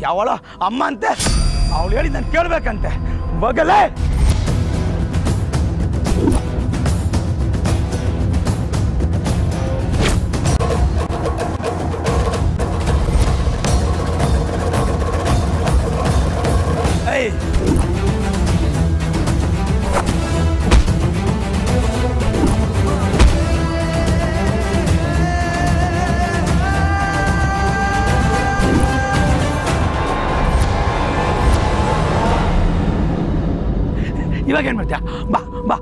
ಯಾವಳ ಅಮ್ಮ ಅಂತೆ, ಅವಳು ಹೇಳಿ ನಾನು ಕೇಳಬೇಕಂತೆ. ಬಗಲೇ ಇವಾಗ ಏನು ಮಾಡ್ತೀಯ? ಬಾ ಬಾ.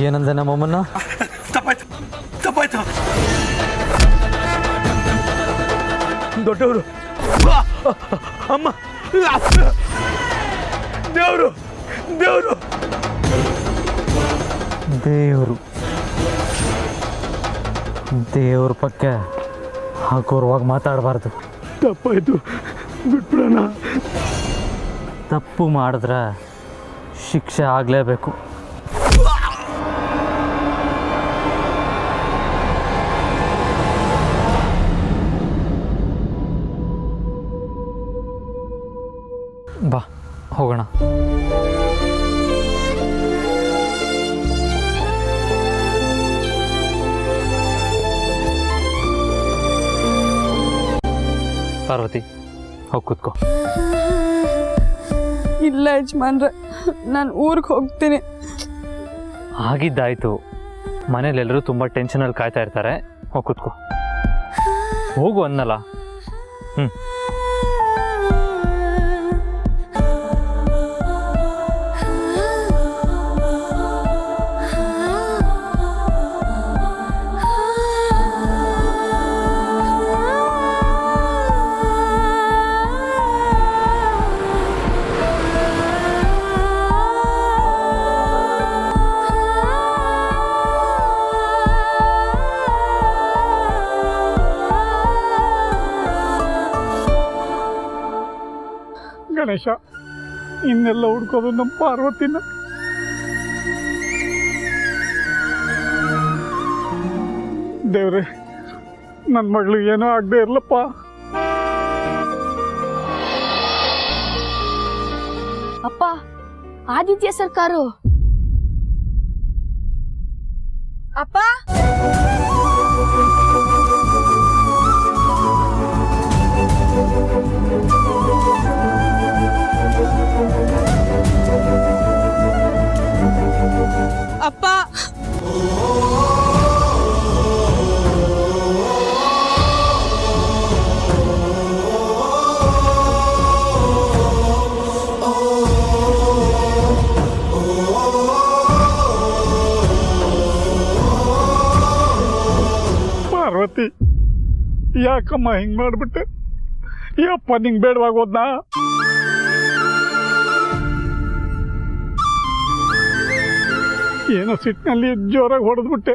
ಏನಂದ ನಮ್ಮಮ್ಮನ್ನ? ತಪ್ಪಾಯ್ತು ತಪ್ಪಾಯ್ತು. ದೊಡ್ಡವರು, ಅಮ್ಮ, ದೇವರು ದೇವರು ದೇವರು ದೇವ್ರ ಪಕ್ಕ ಹಾಕೋರುವಾಗ ಮಾತಾಡಬಾರ್ದು. ತಪ್ಪಾಯ್ತು, ಬಿಟ್ಬಿಡೋಣ. ತಪ್ಪು ಮಾಡಿದ್ರೆ ಶಿಕ್ಷೆ ಆಗಲೇಬೇಕು. ಬಾ ಹೋಗೋಣ. ಪಾರ್ವತಿ, ಹೋಗಿ ಕೂತ್ಕೋ. ಇಲ್ಲ ಯಜಮಾನ್ರೆ, ನಾನು ಊರಿಗೆ ಹೋಗ್ತೀನಿ. ಆಗಿದ್ದಾಯ್ತು. ಮನೇಲೆಲ್ಲರೂ ತುಂಬ ಟೆನ್ಷನಲ್ಲಿ ಕಾಯ್ತಾ ಇರ್ತಾರೆ. ಹೋಗಿ ಕೂತ್ಕೋ. ಹೋಗು ಅನ್ನಲ್ಲ. ಗಣೇಶ, ಇನ್ನೆಲ್ಲ ಹುಡ್ಕೋದು ನಮ್ಮ ಪಾರ್ವತಿನ. ದೇವ್ರೆ, ನನ್ನ ಮಗಳು ಏನೋ ಆಗದೆ ಇರ್ಲಪ್ಪ. ಅಪ್ಪ, ಆದಿತ್ಯ ಸರ್ಕಾರು. ಅಪ್ಪ, ಅಪ್ಪ, ಪಾರ್ವತಿ, ಯಾಕಮ್ಮ ಹಿಂಗೆ ಮಾಡಿಬಿಟ್ಟೆ? ಯಪ್ಪ, ನಿಂಗೆ ಬೇಡವಾಗೋದ್ನಾ? ಏನೋ ಸಿಟ್ಟಿನಲ್ಲಿ ಜೋರಾಗಿ ಹೊಡೆದ್ಬಿಟ್ಟೆ.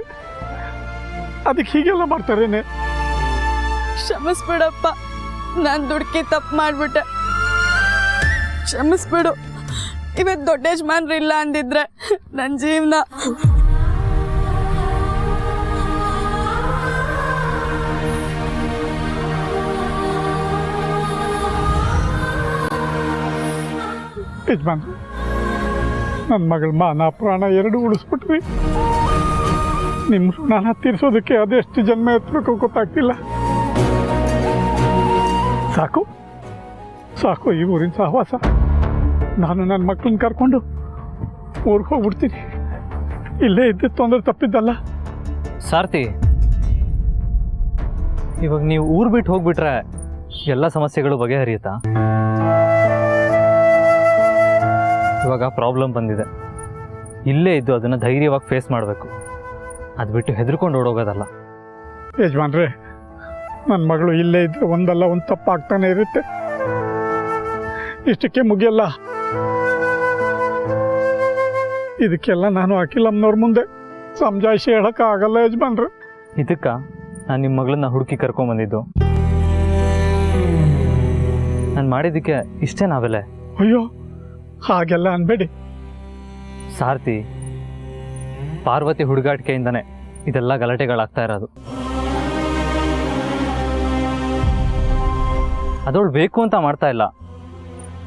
ಅದಕ್ಕೆ ಹೀಗೆಲ್ಲ ಮಾಡ್ತಾರೇನೆ? ಕ್ಷಮಿಸ್ಬಿಡಪ್ಪ, ನಾನು ದುಡ್ಕಿ ತಪ್ಪು ಮಾಡ್ಬಿಟ್ಟೆ. ಕ್ಷಮಿಸ್ಬಿಡು. ಇವತ್ತು ದೊಡ್ಡ ಯಜಮಾನ್ರು ಇಲ್ಲ ಅಂದಿದ್ರೆ ನನ್ನ ಜೀವನ. ಯಜಮಾನ್, ನನ್ನ ಮಗಳ ಮಾನ ಪ್ರಾಣ ಎರಡು ಉಳಿಸ್ಬಿಟ್ರಿ. ನಿಮ್ಮ ಋಣನ ತೀರಿಸೋದಕ್ಕೆ ಅದೆಷ್ಟು ಜನ್ಮ ಎತ್ತಬೇಕು ಗೊತ್ತಾಗ್ತಿಲ್ಲ. ಸಾಕು ಸಾಕು ಈ ಊರಿನ ಸಹವಾಸ. ನಾನು ನನ್ನ ಮಕ್ಕಳನ್ನ ಕರ್ಕೊಂಡು ಊರಿಗೆ ಹೋಗ್ಬಿಡ್ತೀನಿ. ಇಲ್ಲೇ ಇದ್ದೆ ತೊಂದರೆ ತಪ್ಪಿದ್ದಲ್ಲ. ಸಾರ್ಥಿ, ಇವಾಗ ನೀವು ಊರು ಬಿಟ್ಟು ಹೋಗ್ಬಿಟ್ರೆ ಎಲ್ಲ ಸಮಸ್ಯೆಗಳು ಬಗೆಹರಿಯುತ್ತಾ? ಇವಾಗ ಪ್ರಾಬ್ಲಮ್ ಬಂದಿದೆ. ಇಲ್ಲೇ ಇದ್ದು ಅದನ್ನು ಧೈರ್ಯವಾಗಿ ಫೇಸ್ ಮಾಡಬೇಕು. ಅದು ಬಿಟ್ಟು ಹೆದರ್ಕೊಂಡು ಓಡೋಗೋದಲ್ಲ. ಯಜಮಾನ್ರೆ, ನನ್ನ ಮಗಳು ಇಲ್ಲೇ ಇದ್ದರೆ ಒಂದಲ್ಲ ಒಂದು ತಪ್ಪಾಗ್ತಾನೆ ಇರುತ್ತೆ. ಇಷ್ಟಕ್ಕೆ ಮುಗಿಯಲ್ಲ. ಇದಕ್ಕೆಲ್ಲ ನಾನು ಅಖಿಲಮ್ಮನವ್ರ ಮುಂದೆ ಸಮಜಾಯಿಷಿ ಹೇಳೋಕ್ಕಾಗಲ್ಲ ಯಜಮಾನ್ರೆ. ಇದಕ್ಕೆ ನಾನು ನಿಮ್ಮ ಮಗಳನ್ನ ಹುಡುಕಿ ಕರ್ಕೊಂಬಂದಿದ್ದು. ನಾನು ಮಾಡಿದ್ದಕ್ಕೆ ಇಷ್ಟೇ ನಾವೆಲ್ಲ. ಅಯ್ಯೋ ಹಾಗೆಲ್ಲ ಅನ್ಬೇಡಿ. ಸಾರ್ತಿ, ಪಾರ್ವತಿ ಹುಡುಗಾಟಿಕೆಯಿಂದನೇ ಇದೆಲ್ಲ ಗಲಾಟೆಗಳಾಗ್ತಾ ಇರೋದು. ಅದವಳು ಬೇಕು ಅಂತ ಮಾಡ್ತಾ ಇಲ್ಲ.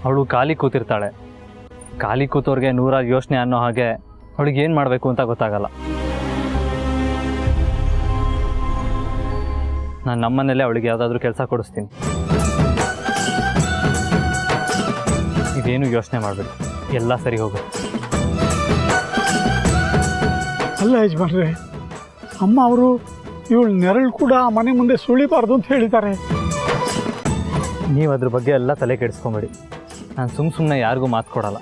ಅವಳು ಖಾಲಿ ಕೂತಿರ್ತಾಳೆ. ಖಾಲಿ ಕೂತವ್ರಿಗೆ ನೂರಾರು ಯೋಚನೆ ಅನ್ನೋ ಹಾಗೆ ಅವಳಿಗೆ ಏನು ಮಾಡಬೇಕು ಅಂತ ಗೊತ್ತಾಗಲ್ಲ. ನಾನು ನಮ್ಮನೇಲೆ ಅವಳಿಗೆ ಯಾವುದಾದ್ರೂ ಕೆಲಸ ಕೊಡಿಸ್ತೀನಿ. ಇದೇನು ಯೋಚನೆ ಮಾಡಬೇಡಿ, ಎಲ್ಲ ಸರಿ ಹೋಗುತ್ತೆ. ಅಲ್ಲ ಯಜಮಾನ್ರೆ, ಅಮ್ಮ ಅವರು ಇವಳು ನೆರಳು ಕೂಡ ಆ ಮನೆ ಮುಂದೆ ಸುಳಿಬಾರ್ದು ಅಂತ ಹೇಳಿದ್ದಾರೆ. ನೀವು ಅದ್ರ ಬಗ್ಗೆ ಎಲ್ಲ ತಲೆ ಕೆಡಿಸ್ಕೊಂಬೇಡಿ. ನಾನು ಸುಮ್ಮನೆ ಯಾರಿಗೂ ಮಾತು ಕೊಡಲ್ಲ.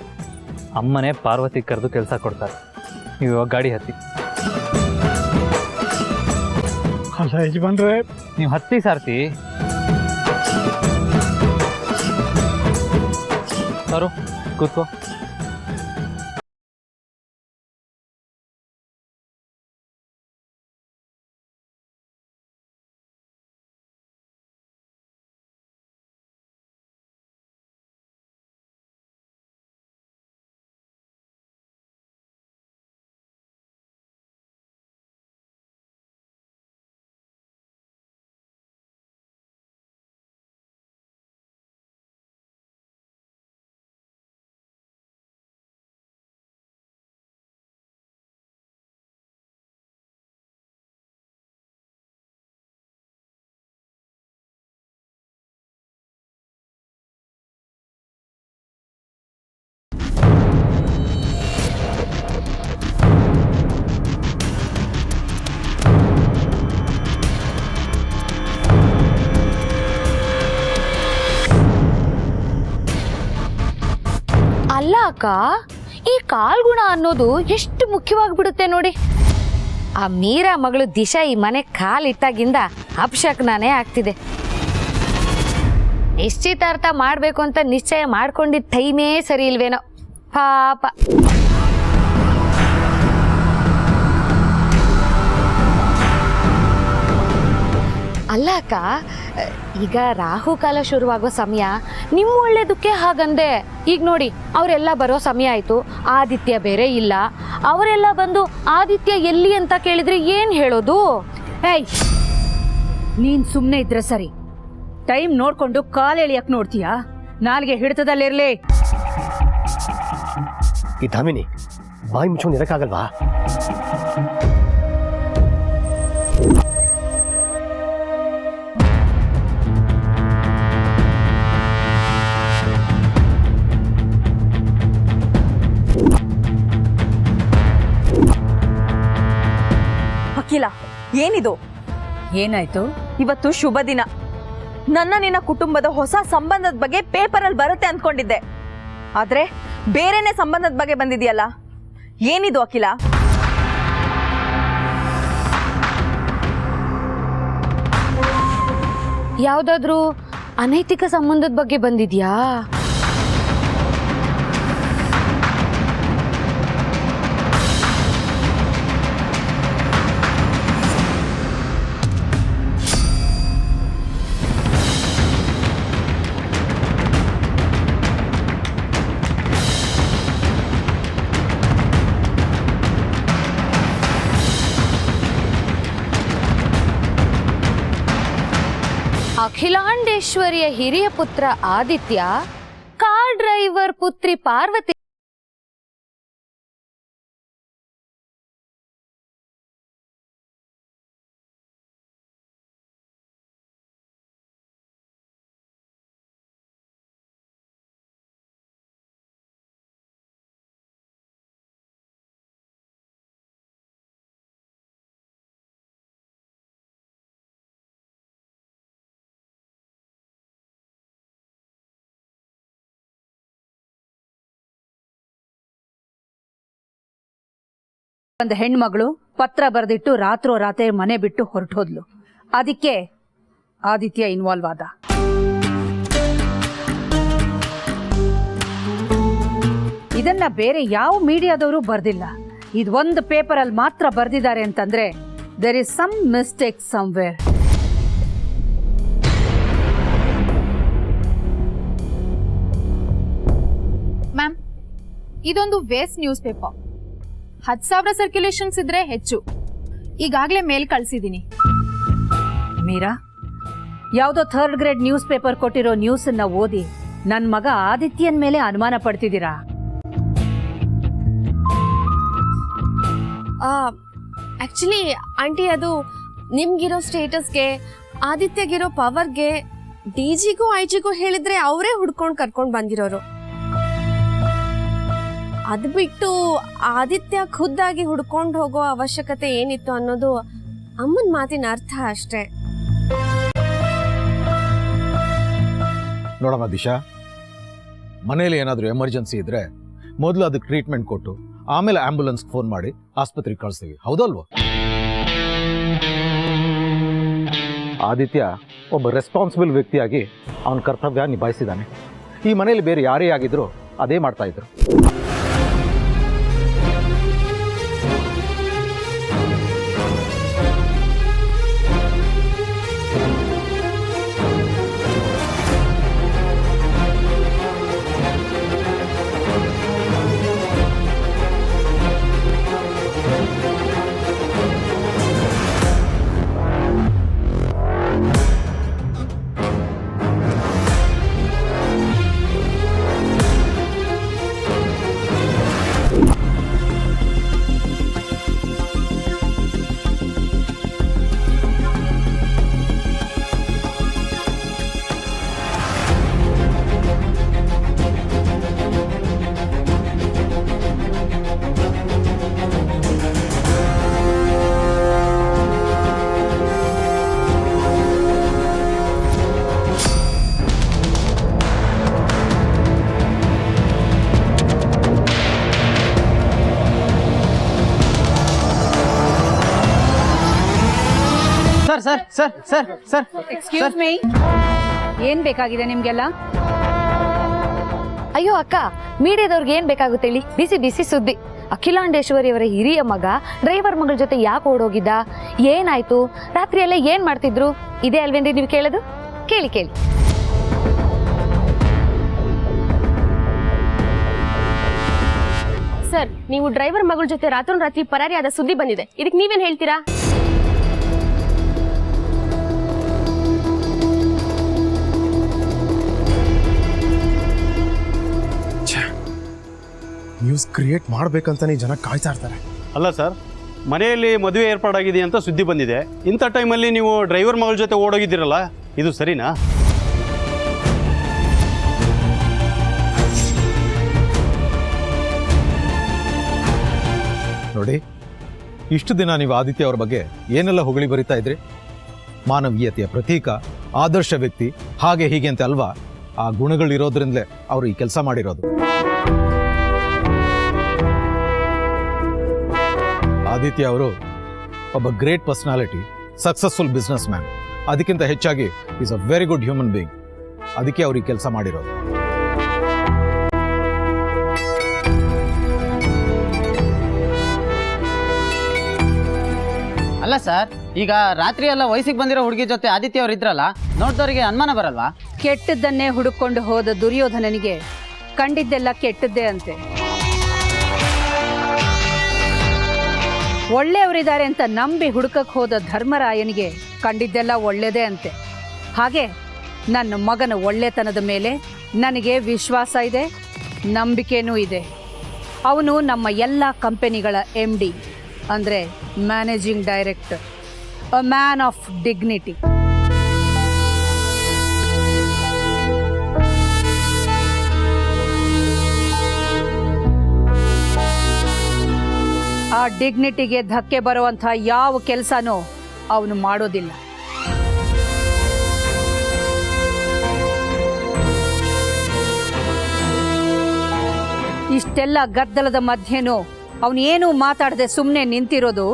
ಅಮ್ಮನೇ ಪಾರ್ವತಿ ಕರೆದು ಕೆಲಸ ಕೊಡ್ತಾರೆ. ನೀವು ಇವಾಗ ಗಾಡಿ ಹತ್ತಿ. ಅಲ್ಲ ಯಜಮಾನ್ರೆ, ನೀವು ಹತ್ತಿ ಸಾರ್ತಿ. ಸಾರು ಕೂತ್ಕೋ. ಅಲ್ಲ ಅಕ್ಕ, ಈ ಕಾಲ್ಗುಣ ಅನ್ನೋದು ಎಷ್ಟು ಮುಖ್ಯವಾಗಿಬಿಡುತ್ತೆ ನೋಡಿ. ಆ ಮೀರಾ ಮಗಳು ದಿಶಾ ಈ ಮನೆ ಕಾಲಿಟ್ಟಾಗಿಂದ ಅಪಶಕುನನೇ ಆಗ್ತಿದೆ. ನಿಶ್ಚಿತಾರ್ಥ ಮಾಡಬೇಕು ಅಂತ ನಿಶ್ಚಯ ಮಾಡ್ಕೊಂಡಿದ್ದ ಟೈಮೇ ಸರಿ ಇಲ್ವೇನೋ ಪಾಪ. ಅಲ್ಲ ಅಕ್ಕ, ಈಗ ರಾಹುಕಾಲ ಶುರುವಾಗೋ ಸಮಯ, ನಿಮ್ಮ ಒಳ್ಳೇದಕ್ಕೆ ಹಾಗಂದೆ. ಈಗ ನೋಡಿ, ಅವರೆಲ್ಲ ಬರೋ ಸಮಯ ಆಯಿತು, ಆದಿತ್ಯ ಬೇರೆ ಇಲ್ಲ. ಅವರೆಲ್ಲ ಬಂದು ಆದಿತ್ಯ ಎಲ್ಲಿ ಅಂತ ಕೇಳಿದ್ರೆ ಏನು ಹೇಳೋದು? ಏಯ್, ನೀನ್ ಸುಮ್ಮನೆ ಇದ್ರೆ ಸರಿ. ಟೈಮ್ ನೋಡ್ಕೊಂಡು ಕಾಲು ಎಳಿಯಕ್ ನೋಡ್ತೀಯಾ? ನಾಲ್ಗೆ ಹಿಡಿತದಲ್ಲಿರ್ಲಿ. ಈ ದಾಮಿನಿ ಬಾಯಿ ಮುಚ್ಕೊಂಡು ಇರಕ್ಕಾಗಲ್ವಾ? ಅಖಿಲ, ಏನಿದು? ಏನಾಯ್ತು? ಇವತ್ತು ಶುಭ ದಿನ. ನನ್ನ ನಿನ್ನ ಕುಟುಂಬದ ಹೊಸ ಸಂಬಂಧದ ಬಗ್ಗೆ ಪೇಪರಲ್ಲಿ ಬರುತ್ತೆ ಅಂದ್ಕೊಂಡಿದ್ದೆ. ಆದ್ರೆ ಬೇರೆನೆ ಸಂಬಂಧದ ಬಗ್ಗೆ ಬಂದಿದೆಯಲ್ಲ, ಏನಿದು ಅಖಿಲ? ಯಾವುದಾದ್ರೂ ಅನೈತಿಕ ಸಂಬಂಧದ ಬಗ್ಗೆ ಬಂದಿದ್ಯಾ? ಅಖಿಲಾಂಡೇಶ್ವರಿಯ ಹಿರಿಯ ಪುತ್ರ ಆದಿತ್ಯ, ಕಾರ್ ಡ್ರೈವರ್ ಪುತ್ರಿ ಪಾರ್ವತಿ ಒಂದು ಹೆಣ್ಮಗಳು ಪತ್ರ ಬರೆದಿಟ್ಟು ರಾತ್ರೋರಾತ್ರಿ ಮನೆ ಬಿಟ್ಟು ಹೊರಟೋದ್ಲು. ಅದಕ್ಕೆ ಆದಿತ್ಯ ಇನ್ವಾಲ್ವ್ ಆದ. ಇದನ್ನ ಬೇರೆ ಯಾವ ಮೀಡಿಯಾದವರು ಬರ್ದಿಲ್ಲ. ಇದು ಒಂದು ಪೇಪರಲ್ಲಿ ಮಾತ್ರ ಬರ್ದಿದ್ದಾರೆ ಅಂತಂದ್ರೆ there is some mistake somewhere. Ma'am, ಇದೊಂದು ವೇಸ್ಟ್ ನ್ಯೂಸ್ ಪೇಪರ್. 10,000 ಸರ್ಕ್ಯುಲೇಷನ್ಸ್ ಇದ್ರೆ ಹೆಚ್ಚು. ಈಗಾಗಲೇ ಮೇಲ್ ಕಳಿಸಿದ್ದೀನಿ. ಮೀರಾ, ಯಾವುದೋ 3rd ಗ್ರೇಡ್ ನ್ಯೂಸ್ ಪೇಪರ್ ಕೊಟ್ಟಿರೋ ನ್ಯೂಸನ್ನ ಓದಿ ನನ್ನ ಮಗ ಆದಿತ್ಯನ್ ಮೇಲೆ ಅನುಮಾನ ಪಡ್ತಿದ್ದೀರಾ? ಆಕ್ಚುಲಿ ಆಂಟಿ, ಅದು ನಿಮ್ಗಿರೋ ಸ್ಟೇಟಸ್ಗೆ, ಆದಿತ್ಯಗಿರೋ ಪವರ್ಗೆ, ಡಿಜಿಗೂ ಐಜಿಗೂ ಹೇಳಿದ್ರೆ ಅವರೇ ಹುಡ್ಕೊಂಡು ಕರ್ಕೊಂಡು ಬಂದಿರೋರು. ಅದು ಬಿಟ್ಟು ಆದಿತ್ಯ ಖುದ್ದಾಗಿ ಹುಡ್ಕೊಂಡು ಹೋಗೋ ಅವಶ್ಯಕತೆ ಏನಿತ್ತು ಅನ್ನೋದು ಅಮ್ಮನ ಮಾತಿನ ಅರ್ಥ ಅಷ್ಟೇ. ನೋಡಮ್ಮ ದಿಶಾ, ಮನೇಲಿ ಏನಾದರೂ ಎಮರ್ಜೆನ್ಸಿ ಇದ್ರೆ ಮೊದಲು ಅದಕ್ಕೆ ಟ್ರೀಟ್ಮೆಂಟ್ ಕೊಟ್ಟು ಆಮೇಲೆ ಆಂಬ್ಯುಲೆನ್ಸ್ಗೆ ಫೋನ್ ಮಾಡಿ ಆಸ್ಪತ್ರೆಗೆ ಕಳಿಸ್ತೀವಿ, ಹೌದಲ್ವ? ಆದಿತ್ಯ ಒಬ್ಬ ರೆಸ್ಪಾನ್ಸಿಬಲ್ ವ್ಯಕ್ತಿಯಾಗಿ ಅವನ ಕರ್ತವ್ಯ ನಿಭಾಯಿಸಿದ್ದಾನೆ. ಈ ಮನೇಲಿ ಬೇರೆ ಯಾರೇ ಆಗಿದ್ರು ಅದೇ ಮಾಡ್ತಾ ಇದ್ರು. Sir sir sir sir excuse me, ಏನ್ ಬೇಕಾಗಿದೆ ನಿಮ್ಗೆಲ್ಲ? ಅಯ್ಯೋ ಅಕ್ಕ, ಮೀಡಿಯಾದವ್ರಿಗೆ ಏನ್ ಬೇಕಾಗುತ್ತೆ ಹೇಳಿ? ಬಿಸಿ ಬಿಸಿ ಸುದ್ದಿ. ಅಖಿಲಾಂಡೇಶ್ವರಿ ಅವರ ಹಿರಿಯ ಮಗ ಡ್ರೈವರ್ ಮಗಳ ಜೊತೆ ಯಾಕೆ ಓಡೋಗಿದ್ದ, ಏನಾಯ್ತು, ರಾತ್ರಿ ಎಲ್ಲ ಏನ್ ಮಾಡ್ತಿದ್ರು, ಇದೇ ಅಲ್ವೇನ್ರಿ ನೀವು ಕೇಳೋದು? ಕೇಳಿ ಕೇಳಿ. ಸರ್, ನೀವು ಡ್ರೈವರ್ ಮಗಳ ಜೊತೆ ರಾತ್ರೋರಾತ್ರಿ ಪರಾರಿ ಆದ ಸುದ್ದಿ ಬಂದಿದೆ. ಇದಕ್ಕೆ ನೀವೇನ್ ಹೇಳ್ತೀರಾ? ನ್ಯೂಸ್ ಕ್ರಿಯೇಟ್ ಮಾಡ್ಬೇಕಂತಾನೆ ಜನ ಕಾಯ್ತಾ ಇರ್ತಾರೆ. ಅಲ್ಲ ಸರ್, ಮನೆಯಲ್ಲಿ ಮದುವೆ ಏರ್ಪಾಡಾಗಿದೆ ಅಂತ ಸುದ್ದಿ ಬಂದಿದೆ. ಇಂಥ ಟೈಮಲ್ಲಿ ನೀವು ಡ್ರೈವರ್ ಮಗಳ ಜೊತೆ ಓಡೋಗಿದ್ದೀರಲ್ಲ, ಇದು ಸರಿನಾ? ನೋಡಿ, ಇಷ್ಟು ದಿನ ನೀವು ಆದಿತ್ಯ ಅವ್ರ ಬಗ್ಗೆ ಏನೆಲ್ಲ ಹೊಗಳಿ ಬರಿತಾ ಇದ್ರಿ? ಮಾನವೀಯತೆಯ ಪ್ರತೀಕ, ಆದರ್ಶ ವ್ಯಕ್ತಿ, ಹಾಗೆ ಹೀಗೆ ಅಂತ ಅಲ್ವಾ? ಆ ಗುಣಗಳಿರೋದ್ರಿಂದಲೇ ಅವರು ಈ ಕೆಲಸ ಮಾಡಿರೋದು. ಆದಿತ್ಯ ಅವರು ಒಬ್ಬ great personality, successful business man. ಅದಕ್ಕಿಂತ ಹೆಚ್ಚಾಗಿ is a very good human being. ಅದಕ್ಕೆ ಅವ್ರು ಈ ಕೆಲಸ ಮಾಡಿರೋದು. ಅಲ್ಲ ಸರ್, ಈಗ ರಾತ್ರಿ ಎಲ್ಲ ವಯಸ್ಸಿಗೆ ಬಂದಿರೋ ಹುಡುಗಿ ಜೊತೆ ಆದಿತ್ಯ ಅವ್ರು ಇದ್ರಲ್ಲ, ನೋಡ್ದವರಿಗೆ ಅನುಮಾನ ಬರಲ್ವಾ? ಕೆಟ್ಟದ್ದನ್ನೇ ಹುಡುಕೊಂಡು ಹೋದ ದುರ್ಯೋಧನನಿಗೆ ಕಂಡಿದ್ದೆಲ್ಲ ಕೆಟ್ಟದ್ದೇ ಅಂತೆ. ಒಳ್ಳೆಯವರಿದ್ದಾರೆ ಅಂತ ನಂಬಿ ಹುಡುಕಕ್ಕೆ ಹೋದ ಧರ್ಮರಾಯನಿಗೆ ಕಂಡಿದ್ದೆಲ್ಲ ಒಳ್ಳೆಯದೇ ಅಂತೆ. ಹಾಗೆ ನನ್ನ ಮಗನ ಒಳ್ಳೆತನದ ಮೇಲೆ ನನಗೆ ವಿಶ್ವಾಸ ಇದೆ, ನಂಬಿಕೆನೂ ಇದೆ. ಅವನು ನಮ್ಮ ಎಲ್ಲ ಕಂಪನಿಗಳ MD, ಅಂದರೆ managing director, a man of dignity. ಆ ಡಿಗ್ನಿಟಿಗೆ ಧಕ್ಕೆ ಬರುವಂಥ ಯಾವ ಕೆಲಸನೂ ಅವನು ಮಾಡೋದಿಲ್ಲ. ಇಷ್ಟೆಲ್ಲ ಗದ್ದಲದ ಮಧ್ಯೆನೂ ಅವನೇನೂ ಮಾತಾಡದೆ ಸುಮ್ಮನೆ ನಿಂತಿರೋದು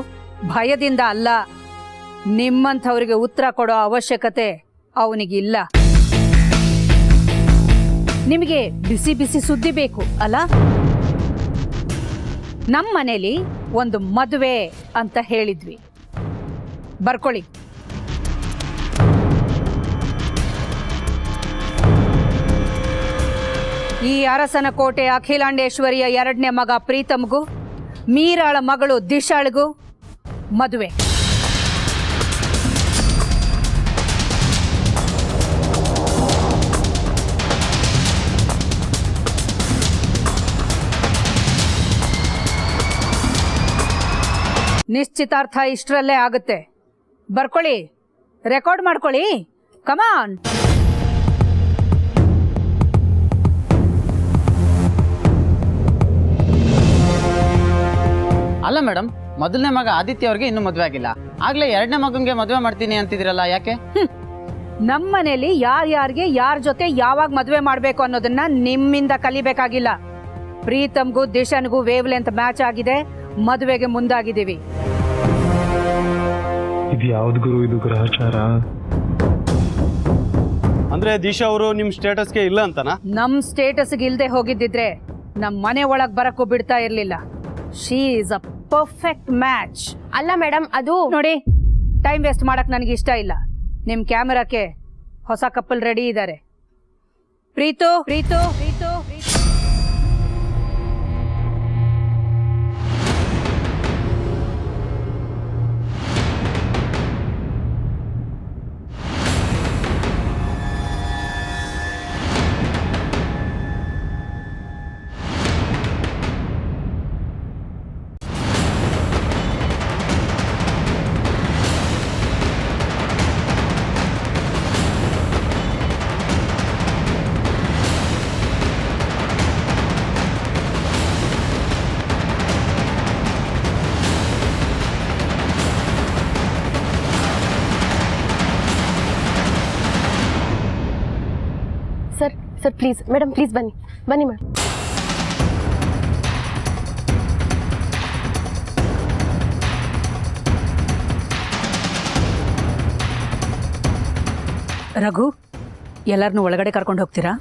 ಭಯದಿಂದ ಅಲ್ಲ. ನಿಮ್ಮಂಥವ್ರಿಗೆ ಉತ್ತರ ಕೊಡೋ ಅವಶ್ಯಕತೆ ಅವನಿಗಿಲ್ಲ. ನಿಮಗೆ ಬಿಸಿ ಬಿಸಿ ಸುದ್ದಿ ಬೇಕು ಅಲ್ಲ? ನಮ್ಮ ಮನೇಲಿ ಒಂದು ಮದುವೆ ಅಂತ ಹೇಳಿದ್ವಿ. ಬರ್ಕೊಳ್ಳಿ. ಈ ಅರಸನ ಕೋಟೆ ಅಖಿಲಾಂಡೇಶ್ವರಿಯ 2ನೇ ಮಗ ಪ್ರೀತಮ್ಗೂ ಮೀರಾಳ ಮಗಳು ದಿಶಾಳ್ಗೂ ಮದುವೆ. ನಿಶ್ಚಿತಾರ್ಥ ಇಷ್ಟರಲ್ಲೇ ಆಗುತ್ತೆ. ಬರ್ಕೊಳ್ಳಿ, ರೆಕಾರ್ಡ್ ಮಾಡ್ಕೊಳ್ಳಿ. ಕಮಾನ್. ಅಲ್ಲ ಮೇಡಮ್, ಮೊದಲನೇ ಮಗ ಆದಿತ್ಯ ಅವ್ರಿಗೆ ಇನ್ನೂ ಮದುವೆ ಆಗಿಲ್ಲ, ಆಗ್ಲೇ 2ನೇ ಮಗಂಗೆ ಮದುವೆ ಮಾಡ್ತೀನಿ ಅಂತಿದಿರಲ್ಲ, ಯಾಕೆ? ನಮ್ಮ ಮನೇಲಿ ಯಾರ್ಯಾರಿಗೆ ಯಾರ ಜೊತೆ ಯಾವಾಗ ಮದುವೆ ಮಾಡಬೇಕು ಅನ್ನೋದನ್ನ ನಿಮ್ಮಿಂದ ಕಲಿಬೇಕಾಗಿಲ್ಲ. ಪ್ರೀತಮ್ಗೂ ದಿಶನ್ಗೂ ವೇವ್ ಲೆಂತ್ ಮ್ಯಾಚ್ ಆಗಿದೆ, ಮದುವೆಗೆ ಮುಂದಾಗಿದ್ದೀವಿ. ಇದು ಯಾವ್ದು ಗುರು, ಇದು ಗ್ರಹಚಾರ? ಅಂದ್ರೆ ದಿಶಾ ಅವರು ನಿಮ್ಮ ಸ್ಟೇಟಸ್ಗೆ ಇಲ್ಲ ಅಂತನಾ? ನಮ್ ಸ್ಟೇಟಸ್ಗೆ ಇಲ್ದೆ ಹೋಗಿದ್ದಿದ್ರೆ ನಮ್ ಮನೆ ಒಳಗ್ ಬರಕ್ಕೂ ಬಿಡ್ತಾ ಇರ್ಲಿಲ್ಲ. She is a perfect match. ಅಲ್ಲ ಮೇಡಮ್, ಅದು ನೋಡಿ, ಟೈಮ್ ವೇಸ್ಟ್ ಮಾಡಕ್ ನನಗೆ ಇಷ್ಟ ಇಲ್ಲ. ನಿಮ್ ಕ್ಯಾಮೆರಾಕ್ಕೆ ಹೊಸ ಕಪ್ಪಲ್ ರೆಡಿ ಇದ್ದಾರೆ. Preethu Preethu Preethu Preethu sir please madam, please ಬನ್ನಿ ಬನ್ನಿ ಮೇಡಮ್. ರಘು, ಎಲ್ಲರನ್ನೂ ಒಳಗಡೆ ಕರ್ಕೊಂಡು ಹೋಗ್ತೀರಾ?